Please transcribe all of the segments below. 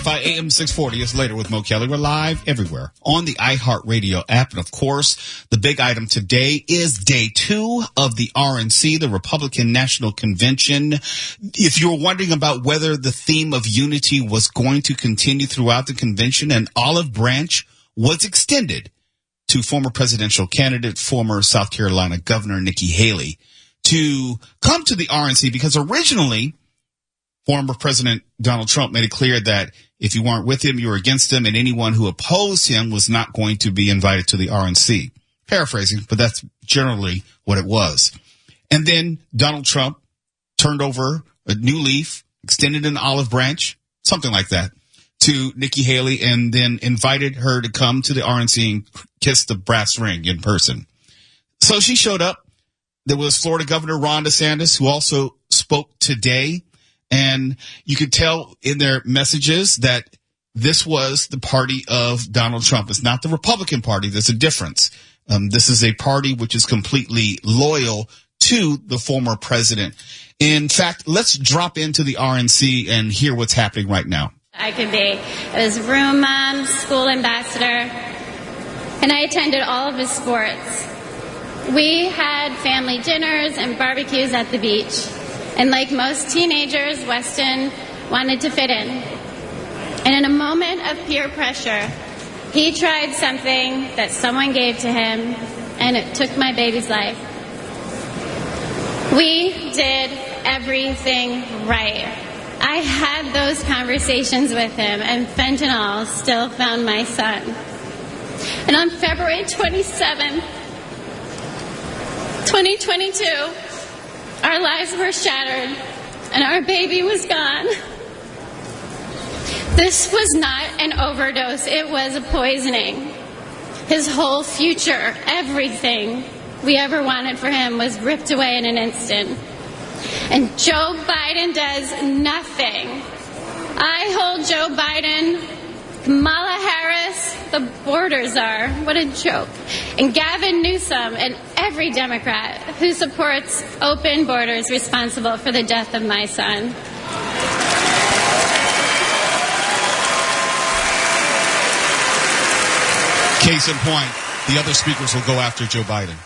KFI AM 640 is later with Mo Kelly. We're live everywhere on the iHeartRadio app. And of course, the big item today is day 2 of the RNC, the Republican National Convention. If you're wondering about whether the theme of unity was going to continue throughout the convention, an olive branch was extended to former presidential candidate, former South Carolina Governor Nikki Haley, to come to the RNC because originally former President Donald Trump made it clear that if you weren't with him, you were against him, and anyone who opposed him was not going to be invited to the RNC. Paraphrasing, but that's generally what it was. And then Donald Trump turned over a new leaf, extended an olive branch, something like that, to Nikki Haley, and then invited her to come to the RNC and kiss the brass ring in person. So she showed up. There was Florida Governor Ron DeSantis, who also spoke today. And you could tell in their messages that this was the party of Donald Trump. It's not the Republican Party. There's a difference. This is a party which is completely loyal to the former president. In fact, let's drop into the RNC and hear what's happening right now. I could be. I was room mom, school ambassador, and I attended all of his sports. We had family dinners and barbecues at the beach. And like most teenagers, Weston wanted to fit in. And in a moment of peer pressure, he tried something that someone gave to him, and it took my baby's life. We did everything right. I had those conversations with him, and fentanyl still found my son. And on February 27th, 2022, our lives were shattered, and our baby was gone. This was not an overdose. It was a poisoning. His whole future, everything we ever wanted for him, was ripped away in an instant. And Joe Biden does nothing. I hold Joe Biden, Kamala Harris, the border czar, what a joke, and Gavin Newsom and every Democrat who supports open borders responsible for the death of my son. Case in point, the other speakers will go after Joe Biden.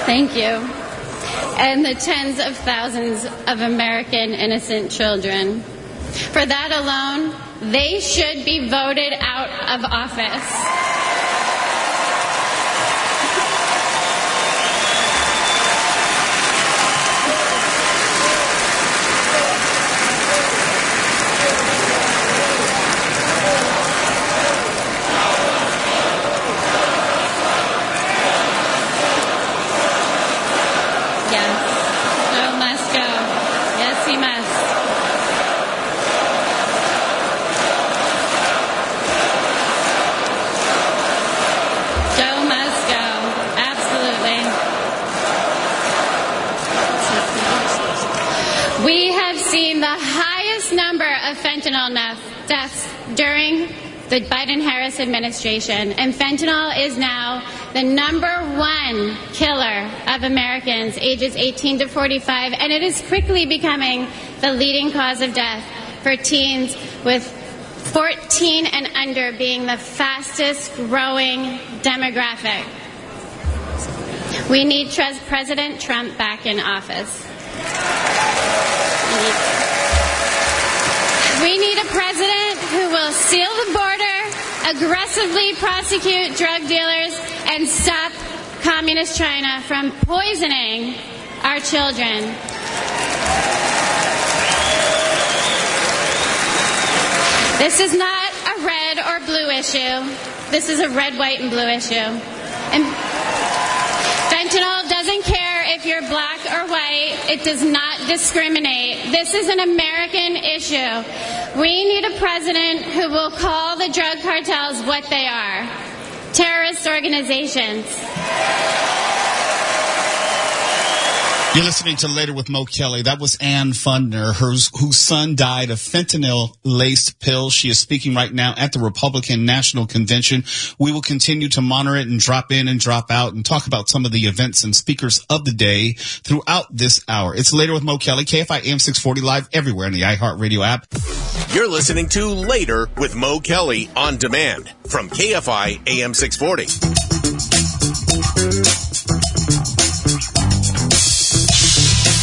Thank you. And the tens of thousands of American innocent children. For that alone, they should be voted out of office. Fentanyl deaths during the Biden-Harris administration, and fentanyl is now the #1 killer of Americans ages 18 to 45, and it is quickly becoming the leading cause of death for teens, with 14 and under being the fastest growing demographic. We need President Trump back in office. We need a president who will seal the border, aggressively prosecute drug dealers, and stop Communist China from poisoning our children. This is not a red or blue issue. This is a red, white, and blue issue. And fentanyl doesn't care if you're black or white. It does not discriminate. This is an American issue. We need a president who will call the drug cartels what they are: terrorist organizations. You're listening to Later with Mo Kelly. That was Ann Fundner, whose son died of fentanyl-laced pills. She is speaking right now at the Republican National Convention. We will continue to monitor it and drop in and drop out and talk about some of the events and speakers of the day throughout this hour. It's Later with Mo Kelly, KFI AM 640, live everywhere in the iHeartRadio app. You're listening to Later with Mo Kelly on demand from KFI AM 640.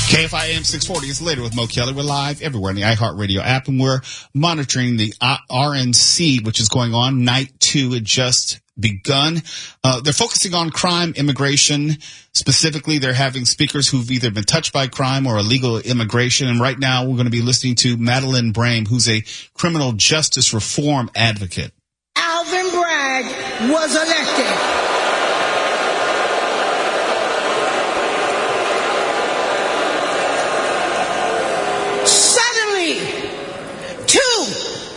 KFI AM 640 is Later with Mo Kelly. We're live everywhere in the iHeartRadio app, and we're monitoring the RNC, which is going on. Night 2 had just begun. They're focusing on crime, immigration. Specifically, they're having speakers who've either been touched by crime or illegal immigration. And right now, we're going to be listening to Madeleine Brame, who's a criminal justice reform advocate. Alvin Bragg was elected.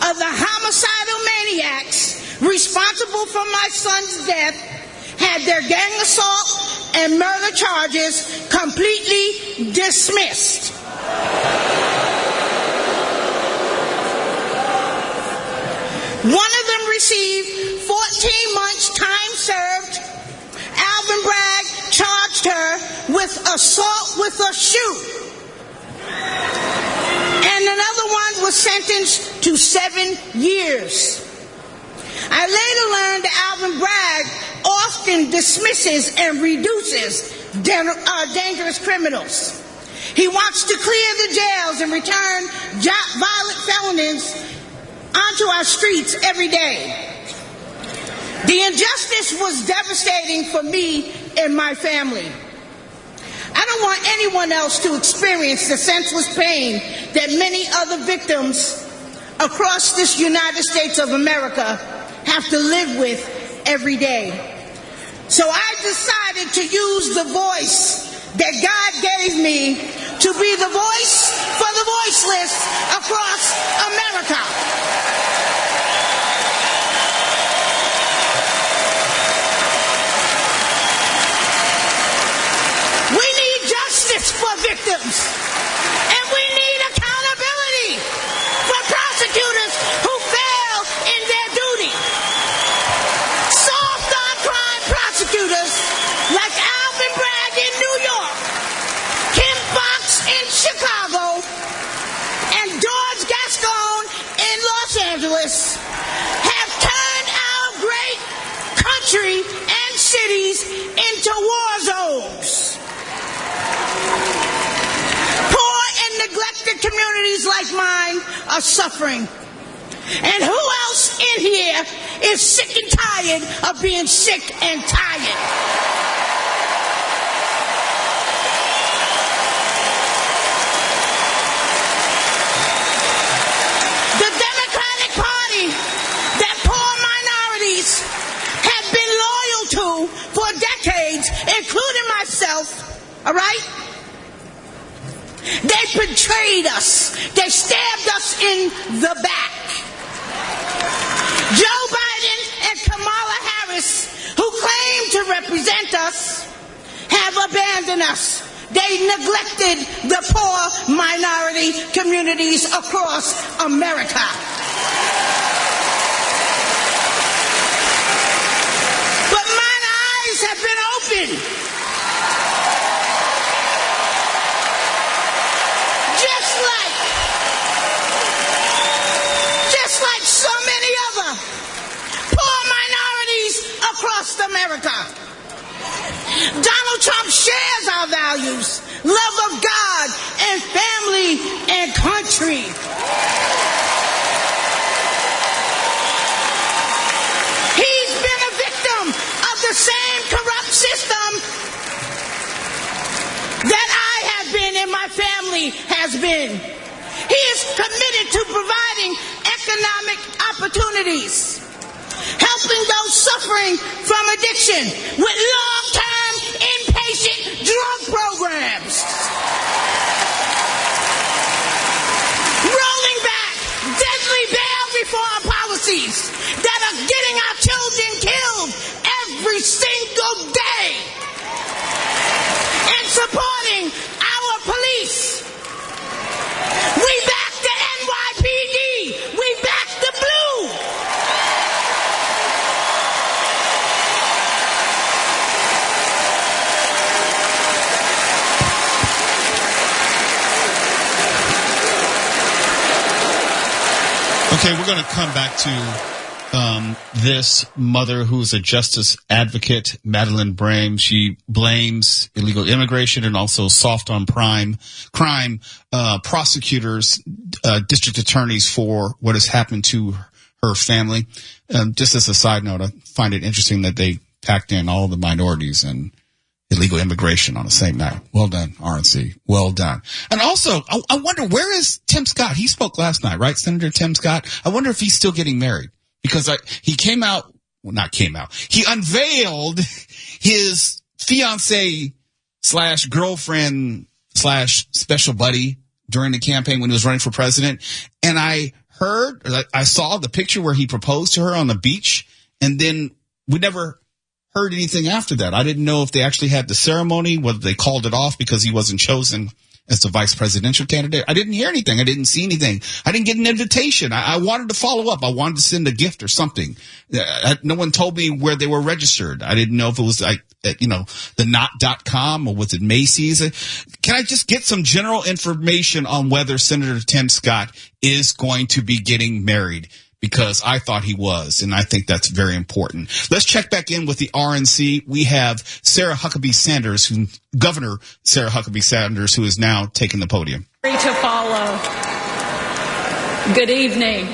Of the homicidal maniacs responsible for my son's death had their gang assault and murder charges completely dismissed. One of them received 14 months time served. Alvin Bragg charged her with assault with a shoe. And another one was sentenced to 7 years. I later learned that Alvin Bragg often dismisses and reduces dangerous criminals. He wants to clear the jails and return violent felons onto our streets every day. The injustice was devastating for me and my family. I don't want anyone else to experience the senseless pain that many other victims across this United States of America have to live with every day. So I decided to use the voice that God gave me to be the voice for the voiceless across America. For victims, and we need accountability for prosecutors who fail in their duty. Soft on crime prosecutors like Alvin Bragg in New York, Kim Fox in Chicago, and George Gascon in Los Angeles have turned our great country and cities into war zones. Neglected communities like mine are suffering. And who else in here is sick and tired of being sick and tired? The Democratic Party that poor minorities have been loyal to for decades, including myself, all right? They betrayed us. They stabbed us in the back. Joe Biden and Kamala Harris, who claim to represent us, have abandoned us. They neglected the poor minority communities across America. But mine eyes have been opened. Just like so many other poor minorities across America. Donald Trump shares our values, love of God and family and country. He's been a victim of the same corrupt system that I only has been. He is committed to providing economic opportunities, helping those suffering from addiction with long-term inpatient drug programs, rolling back deadly bail reform policies that are getting our children killed every single day, and supporting our police. We back the NYPD. We back the blue. Okay, we're going to come back to this mother who's a justice advocate, Madeleine Brame. She blames illegal immigration and also soft on crime prosecutors, district attorneys for what has happened to her family. Just as a side note, I find it interesting that they packed in all the minorities and illegal immigration on the same night. Well done, RNC. Well done. And also, I wonder, where is Tim Scott? He spoke last night, right? Senator Tim Scott. I wonder if he's still getting married. Because he he unveiled his fiance / girlfriend / special buddy during the campaign when he was running for president. And I saw the picture where he proposed to her on the beach, and then we never heard anything after that. I didn't know if they actually had the ceremony, whether they called it off because he wasn't chosen as the vice presidential candidate. I didn't hear anything. I didn't see anything. I didn't get an invitation. I wanted to follow up. I wanted to send a gift or something. No one told me where they were registered. I didn't know if it was like, the not.com or was it Macy's? Can I just get some general information on whether Senator Tim Scott is going to be getting married? Because I thought he was, and I think that's very important. Let's check back in with the RNC. We have Sarah Huckabee Sanders, Governor Sarah Huckabee Sanders, who is now taking the podium. To follow. Good evening.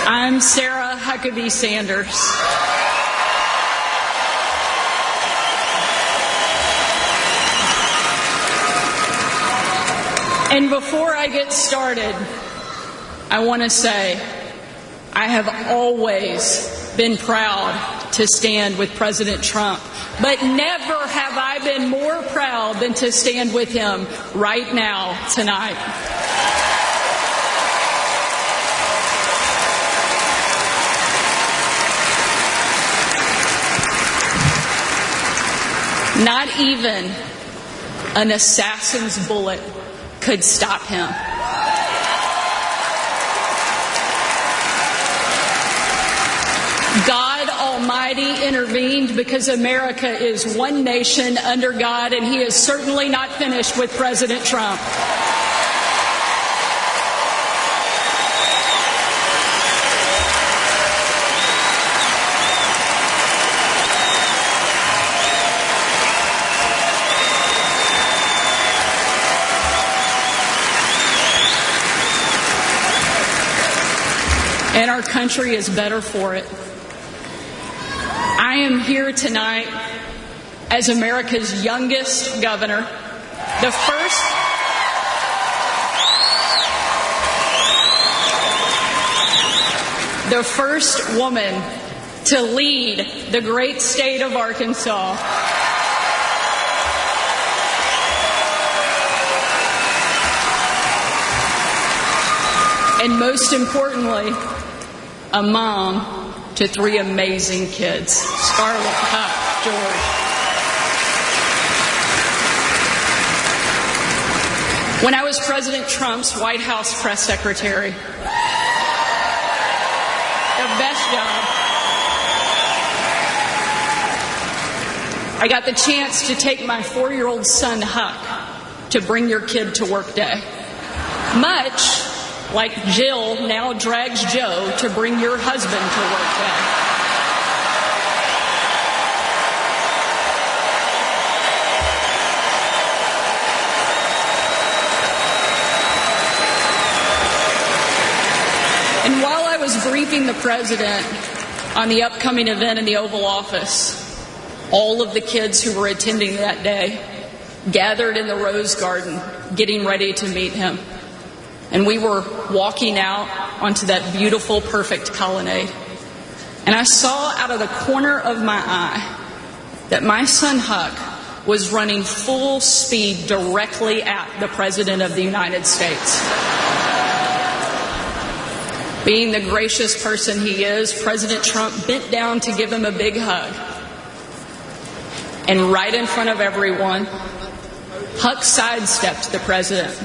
I'm Sarah Huckabee Sanders. And before I get started, I want to say I have always been proud to stand with President Trump, but never have I been more proud than to stand with him right now, tonight. Not even an assassin's bullet could stop him. God Almighty intervened because America is one nation under God, and He is certainly not finished with President Trump. And our country is better for it. I am here tonight as America's youngest governor, the first woman to lead the great state of Arkansas. And most importantly, a mom to 3 amazing kids, Scarlett, Huck, George. When I was President Trump's White House press secretary, the best job, I got the chance to take my 4-year-old son, Huck, to Bring Your Kid to Work Day. Much like Jill now drags Joe to bring your husband to work day. And while I was briefing the president on the upcoming event in the Oval Office, all of the kids who were attending that day gathered in the Rose Garden getting ready to meet him. And we were walking out onto that beautiful, perfect colonnade. And I saw out of the corner of my eye that my son Huck was running full speed directly at the President of the United States. Being the gracious person he is, President Trump bent down to give him a big hug. And right in front of everyone, Huck sidestepped the president,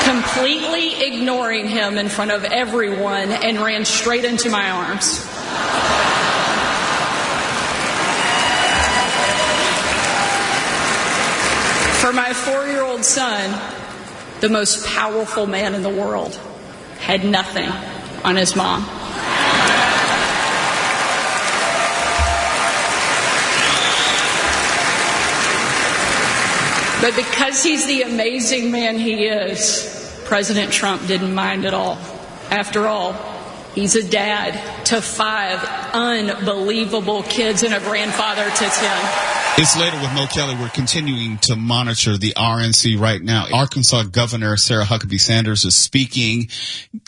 completely ignoring him in front of everyone, and ran straight into my arms. For my 4-year-old son, the most powerful man in the world had nothing on his mom. But because he's the amazing man he is, President Trump didn't mind at all. After all, he's a dad to 5 unbelievable kids and a grandfather to 10. It's Later with Mo Kelly. We're continuing to monitor the RNC right now. Arkansas Governor Sarah Huckabee Sanders is speaking,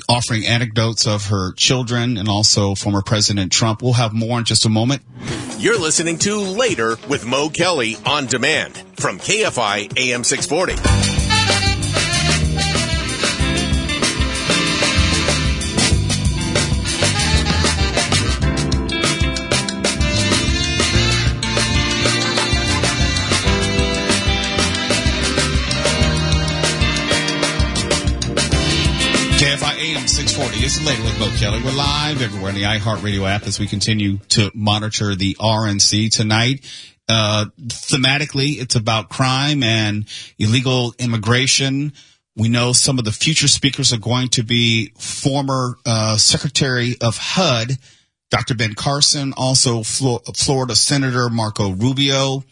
offering anecdotes of her children and also former President Trump. We'll have more in just a moment. You're listening to Later with Mo Kelly on demand from KFI AM 640. KFI AM 640. It's Later with Mo Kelly. We're live everywhere in the iHeartRadio app as we continue to monitor the RNC tonight. Thematically, it's about crime and illegal immigration. We know some of the future speakers are going to be former Secretary of HUD, Dr. Ben Carson, also Florida Senator Marco Rubio,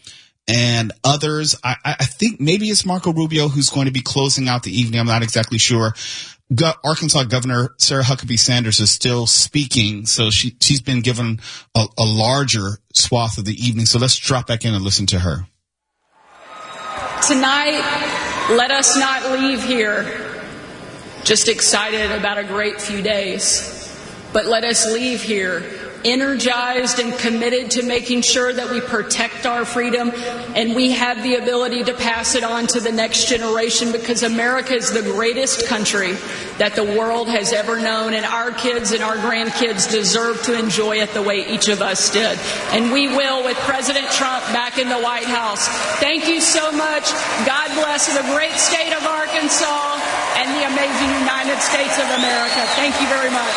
and others. I think maybe it's Marco Rubio who's going to be closing out the evening. I'm not exactly sure. Arkansas Governor Sarah Huckabee Sanders is still speaking, so she's been given a larger swath of the evening. So let's drop back in and listen to her. Tonight, let us not leave here just excited about a great few days, but let us leave here energized and committed to making sure that we protect our freedom and we have the ability to pass it on to the next generation, because America is the greatest country that the world has ever known, and our kids and our grandkids deserve to enjoy it the way each of us did. And we will with President Trump back in the White House. Thank you so much. God bless the great state of Arkansas and the amazing United States of America. Thank you very much.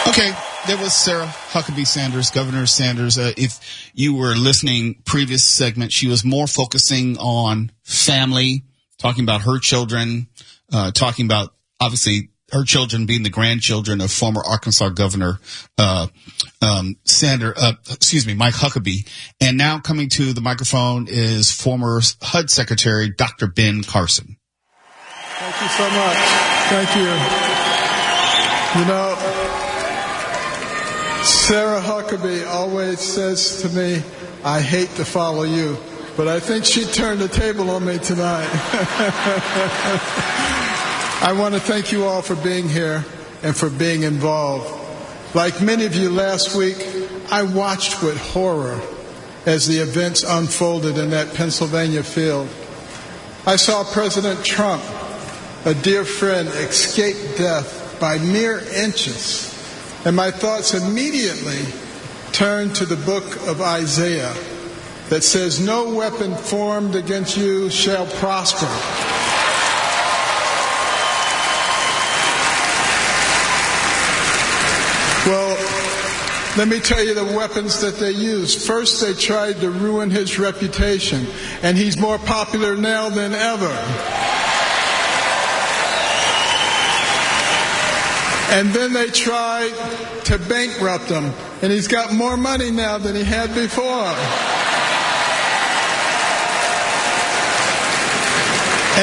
Okay. There was Sarah Huckabee Sanders, Governor Sanders. If you were listening previous segment, she was more focusing on family, talking about her children, talking about obviously her children being the grandchildren of former Arkansas Governor Mike Huckabee. And now coming to the microphone is former HUD Secretary Dr. Ben Carson. Thank you so much. Thank you. You know, Sarah Huckabee always says to me, I hate to follow you, but I think she turned the table on me tonight. I want to thank you all for being here and for being involved. Like many of you last week, I watched with horror as the events unfolded in that Pennsylvania field. I saw President Trump, a dear friend, escape death by mere inches. And my thoughts immediately turned to the book of Isaiah that says, no weapon formed against you shall prosper. Well, let me tell you the weapons that they used. First, they tried to ruin his reputation, and he's more popular now than ever. And then they tried to bankrupt him, and he's got more money now than he had before.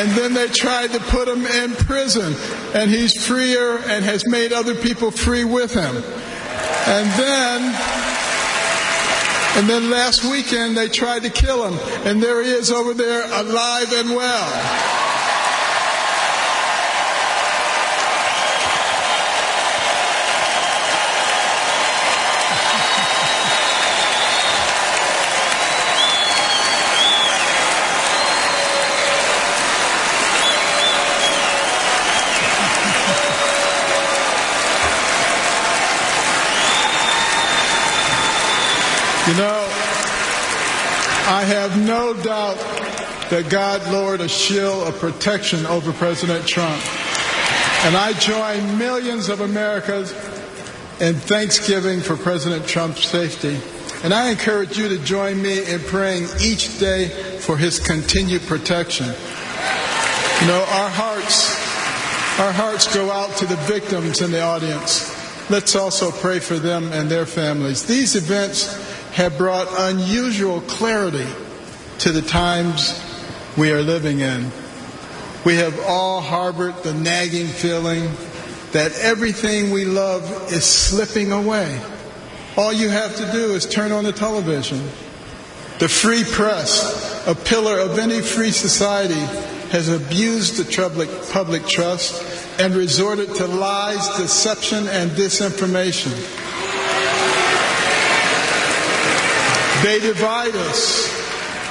And then they tried to put him in prison, and he's freer and has made other people free with him. And then And then last weekend they tried to kill him. And there he is over there, alive and well. You know, I have no doubt that God lowered a shield of protection over President Trump. And I join millions of Americans in thanksgiving for President Trump's safety. And I encourage you to join me in praying each day for his continued protection. You know, our hearts go out to the victims in the audience. Let's also pray for them and their families. These events have brought unusual clarity to the times we are living in. We have all harbored the nagging feeling that everything we love is slipping away. All you have to do is turn on the television. The free press, a pillar of any free society, has abused the public trust and resorted to lies, deception, and disinformation. They divide us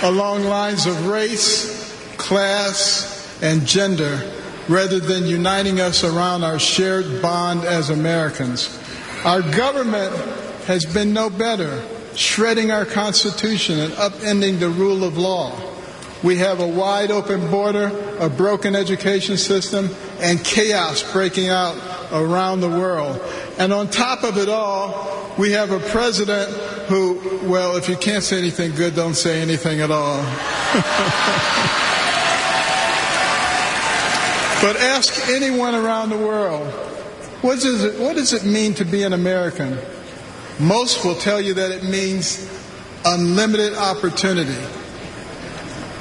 along lines of race, class, and gender, rather than uniting us around our shared bond as Americans. Our government has been no better, shredding our Constitution and upending the rule of law. We have a wide open border, a broken education system, and chaos breaking out around the world. And on top of it all, we have a president who, well, if you can't say anything good, don't say anything at all. But ask anyone around the world, what does it mean to be an American? Most will tell you that it means unlimited opportunity.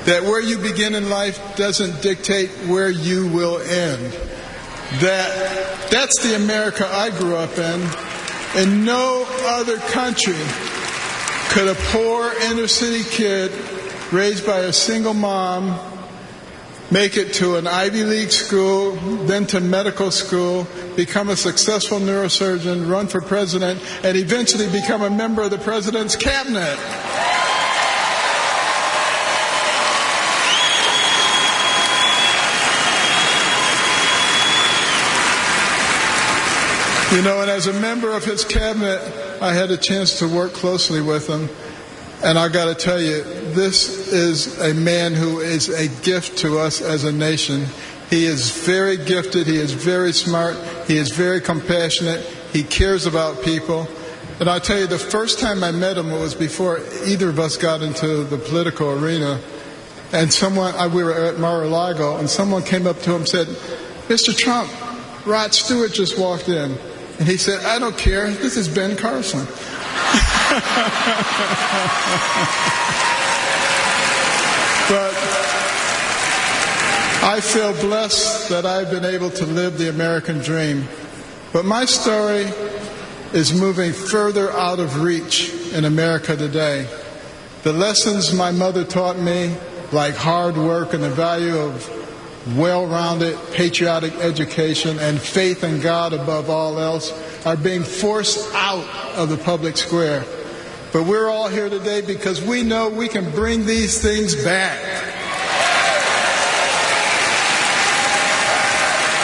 That where you begin in life doesn't dictate where you will end. That's the America I grew up in. In no other country could a poor inner city kid raised by a single mom make it to an Ivy League school, then to medical school, become a successful neurosurgeon, run for president, and eventually become a member of the president's cabinet. You know, and as a member of his cabinet, I had a chance to work closely with him. And I got to tell you, this is a man who is a gift to us as a nation. He is very gifted. He is very smart. He is very compassionate. He cares about people. And I'll tell you, the first time I met him was before either of us got into the political arena. And we were at Mar-a-Lago, and someone came up to him and said, "Mr. Trump, Rod Stewart just walked in." And he said, "I don't care. This is Ben Carson." But I feel blessed that I've been able to live the American dream. But my story is moving further out of reach in America today. The lessons my mother taught me, like hard work and the value of well-rounded, patriotic education and faith in God above all else, are being forced out of the public square. But we're all here today because we know we can bring these things back.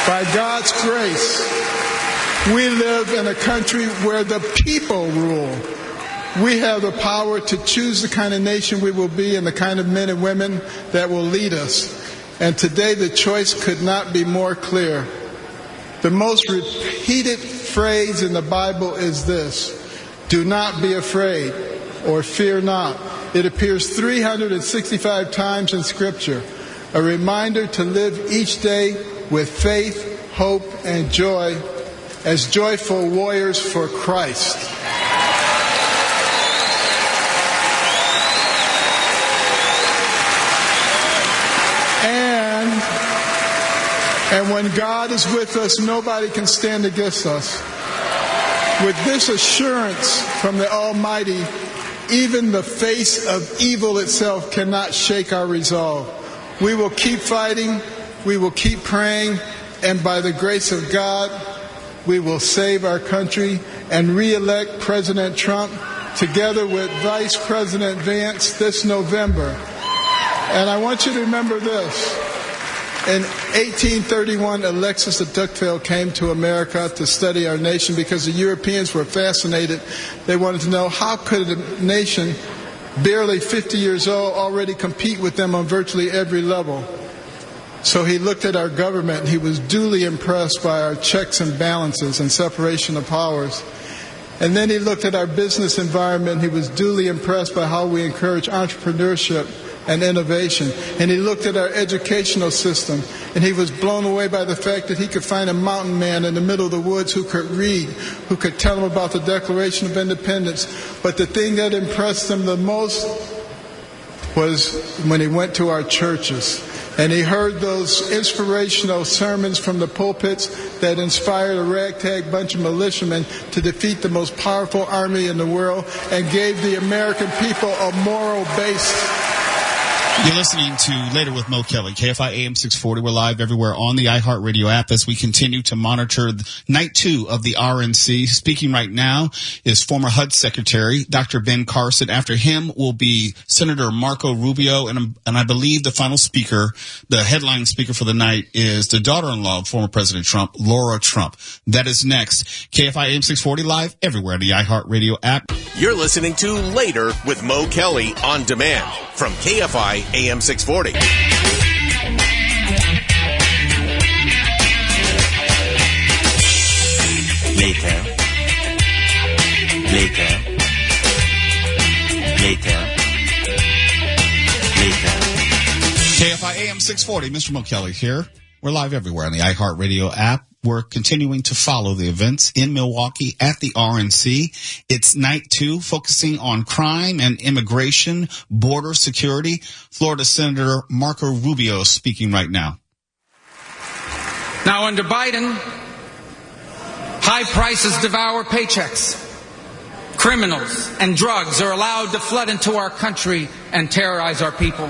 By God's grace, we live in a country where the people rule. We have the power to choose the kind of nation we will be and the kind of men and women that will lead us. And today the choice could not be more clear. The most repeated phrase in the Bible is this: do not be afraid, or fear not. It appears 365 times in Scripture, a reminder to live each day with faith, hope, and joy as joyful warriors for Christ. And when God is with us, nobody can stand against us. With this assurance from the Almighty, Even the face of evil itself cannot shake our resolve. We will keep fighting, we will keep praying, and by the grace of God, we will save our country and re-elect President Trump together with Vice President Vance this November. And I want you to remember this. In 1831, Alexis de Tocqueville came to America to study our nation because the Europeans were fascinated. They wanted to know how could a nation barely 50 years old already compete with them on virtually every level. So he looked at our government and he was duly impressed by our checks and balances and separation of powers. And then he looked at our business environment and he was duly impressed by how we encourage entrepreneurship and innovation. And he looked at our educational system and he was blown away by the fact that he could find a mountain man in the middle of the woods who could read, who could tell him about the Declaration of Independence. But the thing that impressed him the most was when he went to our churches and he heard those inspirational sermons from the pulpits that inspired a ragtag bunch of militiamen to defeat the most powerful army in the world and gave the American people a moral base. You're listening to Later with Mo Kelly, KFI AM 640. We're live everywhere on the iHeartRadio app as we continue to monitor night 2 of the RNC. Speaking right now is former HUD Secretary Dr. Ben Carson. After him will be Senator Marco Rubio, and I believe the final speaker, the headline speaker for the night, is the daughter-in-law of former President Trump, Laura Trump. That is next. KFI AM 640 live everywhere on the iHeartRadio app. You're listening to Later with Mo Kelly on demand from KFI AM 640. Later. KFI AM 640, Mr. Mo Kelly here. We're live everywhere on the iHeartRadio app. We're continuing to follow the events in Milwaukee at the RNC. It's night 2, focusing on crime and immigration, border security. Florida Senator Marco Rubio speaking right now. Now, under Biden, high prices devour paychecks. Criminals and drugs are allowed to flood into our country and terrorize our people.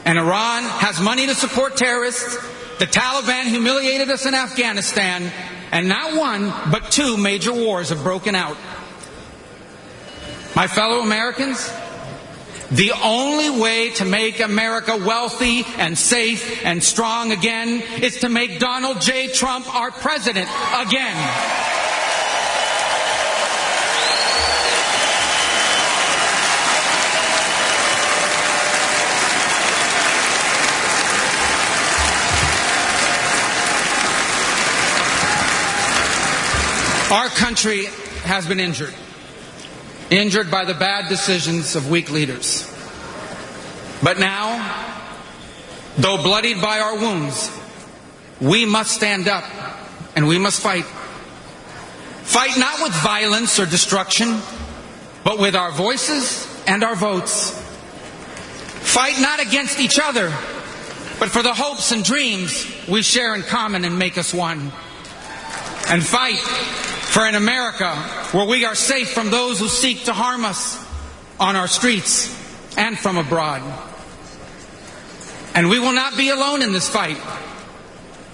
And Iran has money to support terrorists. The Taliban humiliated us in Afghanistan, and not one, but 2 major wars have broken out. My fellow Americans, the only way to make America wealthy and safe and strong again is to make Donald J. Trump our president again. Our country has been injured by the bad decisions of weak leaders. But now, though bloodied by our wounds, we must stand up and we must fight. Fight not with violence or destruction, but with our voices and our votes. Fight not against each other, but for the hopes and dreams we share in common and make us one. And fight for an America where we are safe from those who seek to harm us on our streets and from abroad. And we will not be alone in this fight.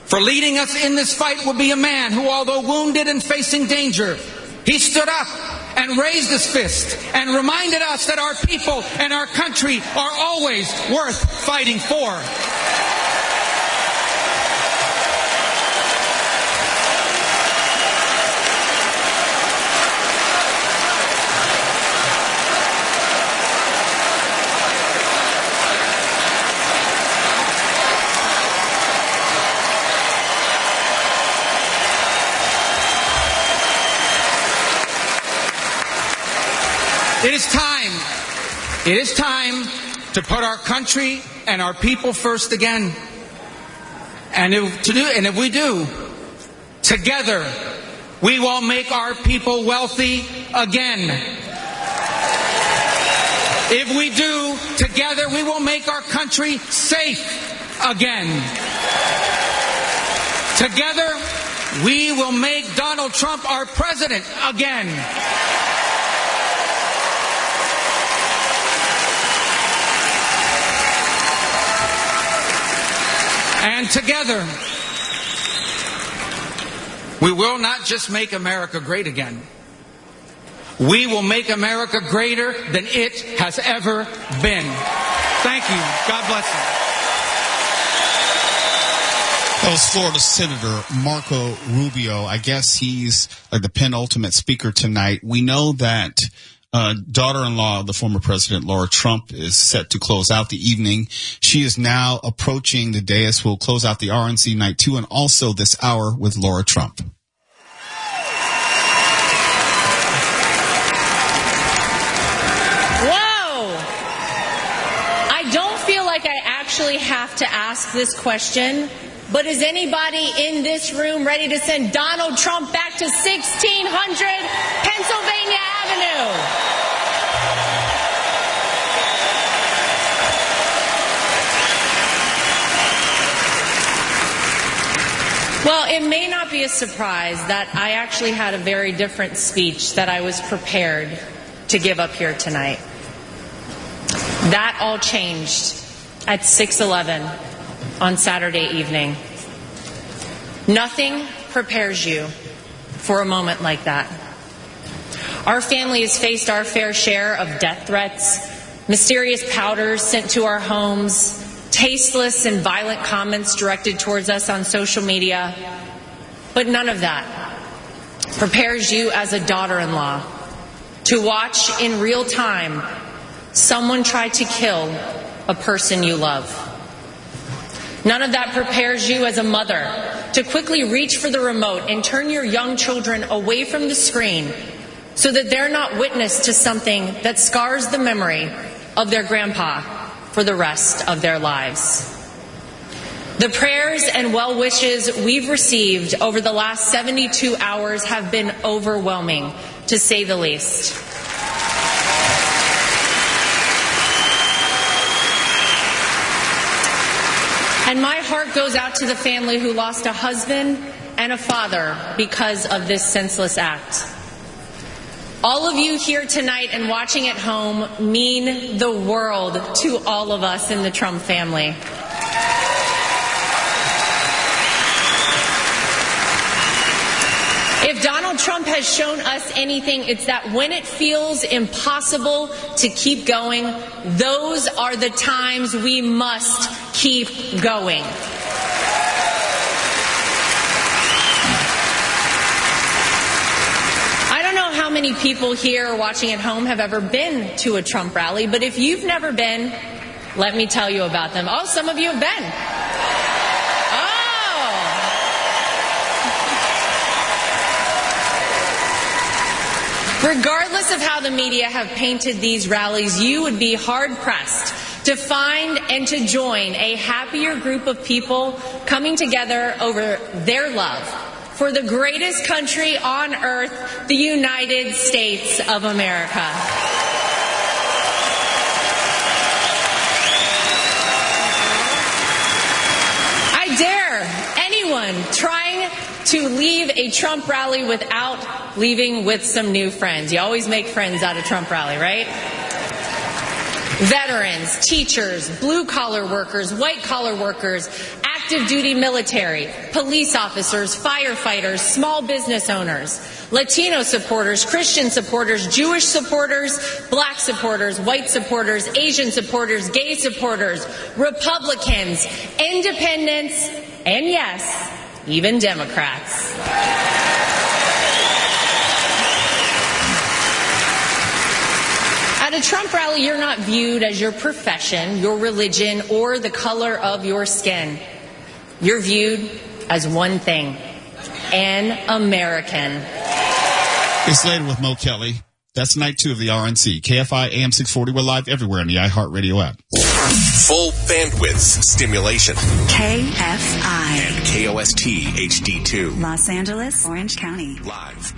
For leading us in this fight will be a man who, although wounded and facing danger, he stood up and raised his fist and reminded us that our people and our country are always worth fighting for. It is time to put our country and our people first again. And if we do, together, we will make our people wealthy again. If we do, together, we will make our country safe again. Together, we will make Donald Trump our president again. And together, we will not just make America great again. We will make America greater than it has ever been. Thank you. God bless you. That was Florida Senator Marco Rubio. I guess he's like the penultimate speaker tonight. We know that daughter-in-law of the former president, Laura Trump, is set to close out the evening. She is now approaching the dais. We'll close out the RNC Night 2 and also this hour with Laura Trump. Actually have to ask this question, but is anybody in this room ready to send Donald Trump back to 1600 Pennsylvania Avenue? Well, it may not be a surprise that I actually had a very different speech that I was prepared to give up here tonight. That all changed at 6:11 on Saturday evening. Nothing prepares you for a moment like that. Our family has faced our fair share of death threats, mysterious powders sent to our homes, tasteless and violent comments directed towards us on social media. But none of that prepares you as a daughter-in-law to watch in real time someone try to kill a person you love. None of that prepares you as a mother to quickly reach for the remote and turn your young children away from the screen so that they're not witness to something that scars the memory of their grandpa for the rest of their lives. The prayers and well wishes we've received over the last 72 hours have been overwhelming, to say the least. And my heart goes out to the family who lost a husband and a father because of this senseless act. All of you here tonight and watching at home mean the world to all of us in the Trump family. If Donald Trump has shown us anything, it's that when it feels impossible to keep going, those are the times we must keep going. I don't know how many people here watching at home have ever been to a Trump rally, but if you've never been, let me tell you about them. Oh, some of you have been. Regardless of how the media have painted these rallies, you would be hard-pressed to find and to join a happier group of people coming together over their love for the greatest country on earth, the United States of America. I dare anyone trying to leave a Trump rally without leaving with some new friends. You always make friends out of Trump rally, right? Veterans, teachers, blue-collar workers, white-collar workers, active duty military, police officers, firefighters, small business owners, Latino supporters, Christian supporters, Jewish supporters, black supporters, white supporters, Asian supporters, gay supporters, Republicans, independents, and yes, even Democrats. At a Trump rally, you're not viewed as your profession, your religion, or the color of your skin. You're viewed as one thing, an American. It's later with Mo Kelly. That's night 2 of the RNC. KFI AM 640. We're live everywhere in the iHeartRadio app. Full bandwidth stimulation. KFI. And KOST HD2. Los Angeles, Orange County. Live.